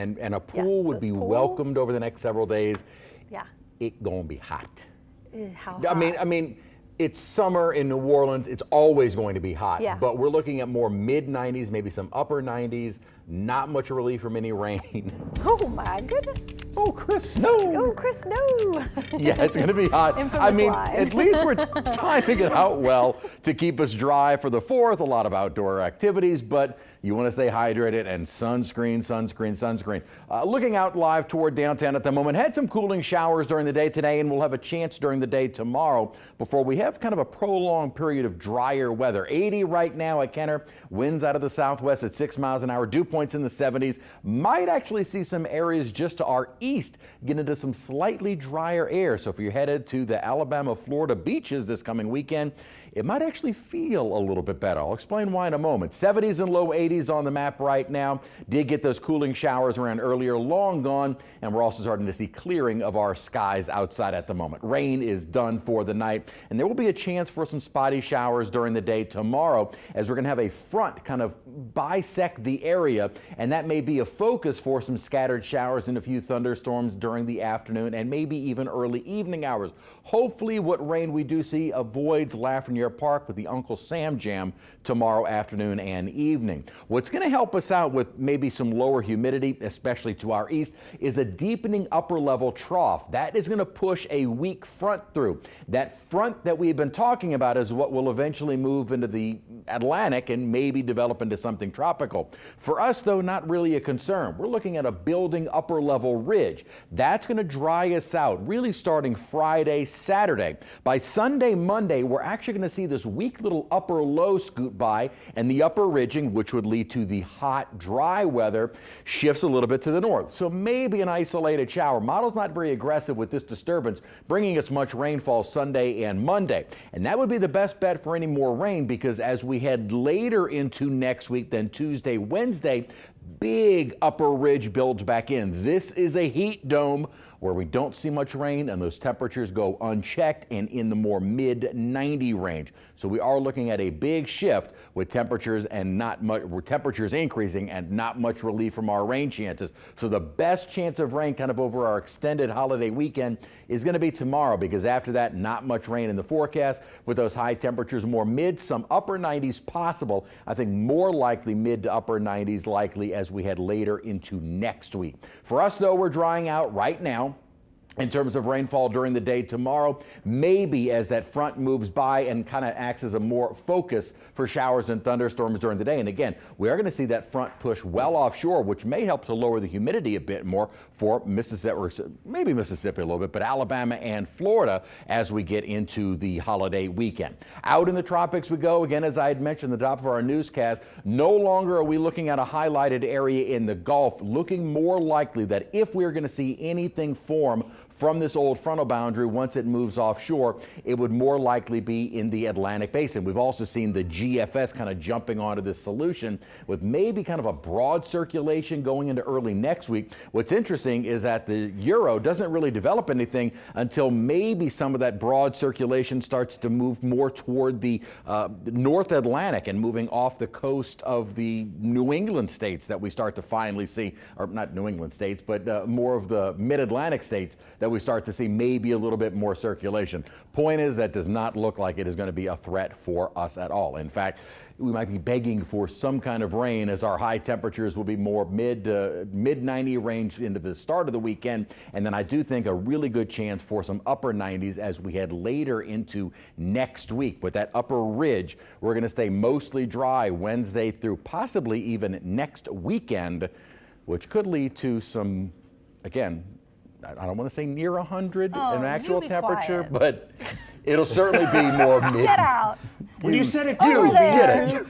And a Yes, pool would those be pools. welcomed over the next several days. Yeah. It gonna be hot. How I hot? mean, it's summer in New Orleans. It's always going to be hot. Yeah. But we're looking at more mid 90s, maybe some upper 90s. Not much relief from any rain. Oh my goodness. Oh, Chris, no. Oh, Chris, no. Yeah, it's going to be hot. Infamous I mean, line. at least we're timing it out well to keep us dry for the 4th. A lot of outdoor activities, but you want to stay hydrated and sunscreen, sunscreen, sunscreen. Looking out live toward downtown at the moment, had some cooling showers during the day today, and we'll have a chance during the day tomorrow before we have kind of a prolonged period of drier weather. 80 right now at Kenner, winds out of the southwest at 6 miles an hour, dew points in the 70s. Might actually see some areas just to our east get into some slightly drier air. So if you're headed to the Alabama, Florida beaches this coming weekend, it might actually feel a little bit better. I'll explain why in a moment. 70s and low 80s on the map right now. Did get those cooling showers around earlier, long gone, and we're also starting to see clearing of our skies outside at the moment. Rain is done for the night, and there will be a chance for some spotty showers during the day tomorrow as we're going to have a front kind of bisect the area, and that may be a focus for some scattered showers and a few thunderstorms during the afternoon and maybe even early evening hours. Hopefully what rain we do see avoids Lafreniere Park with the Uncle Sam Jam tomorrow afternoon and evening. What's going to help us out with maybe some lower humidity, especially to our east, is a deepening upper level trough. That is going to push a weak front through. That front that we've been talking about is what will eventually move into the Atlantic and maybe develop into something tropical. For us, though, not really a concern. We're looking at a building upper level ridge. That's going to dry us out, really starting Friday, Saturday. By Sunday, Monday, we're actually going to see this weak little upper low scoot by, and the upper ridging, which would lead to the hot, dry weather, shifts a little bit to the north. So maybe an isolated shower. Model's not very aggressive with this disturbance, bringing us much rainfall Sunday and Monday. And that would be the best bet for any more rain, because as we head later into next week, then Tuesday, Wednesday, big upper ridge builds back in. This is a heat dome where we don't see much rain and those temperatures go unchecked and in the more mid 90 range. So we are looking at a big shift with temperatures and not much, with temperatures increasing and not much relief from our rain chances. So the best chance of rain kind of over our extended holiday weekend is going to be tomorrow, because after that, not much rain in the forecast with those high temperatures, more mid, some upper 90s possible. I think more likely mid to upper 90s likely as we head later into next week. For us, though, we're drying out right now. In terms of rainfall during the day tomorrow, maybe as that front moves by and kind of acts as a more focus for showers and thunderstorms during the day. And again, we are going to see that front push well offshore, which may help to lower the humidity a bit more for Mississippi, or maybe Mississippi a little bit, but Alabama and Florida as we get into the holiday weekend. Out in the tropics we go. Again, as I had mentioned at the top of our newscast, no longer are we looking at a highlighted area in the Gulf. Looking more likely that if we're going to see anything form from this old frontal boundary, once it moves offshore, it would more likely be in the Atlantic basin. We've also seen the GFS kind of jumping onto this solution with maybe kind of a broad circulation going into early next week. What's interesting is that the Euro doesn't really develop anything until maybe some of that broad circulation starts to move more toward the North Atlantic and moving off the coast of the New England states that we start to finally see, or not New England states, but more of the mid-Atlantic states that we start to see maybe a little bit more circulation. Point is, that does not look like it is going to be a threat for us at all. In fact, we might be begging for some kind of rain as our high temperatures will be more mid 90 range into the start of the weekend. And then I do think a really good chance for some upper 90s as we head later into next week. With that upper ridge, we're going to stay mostly dry Wednesday through possibly even next weekend, which could lead to some, again, I don't want to say near 100 in actual temperature, but it'll certainly be more mid. Get out. When you said it, Over too, there. Get it.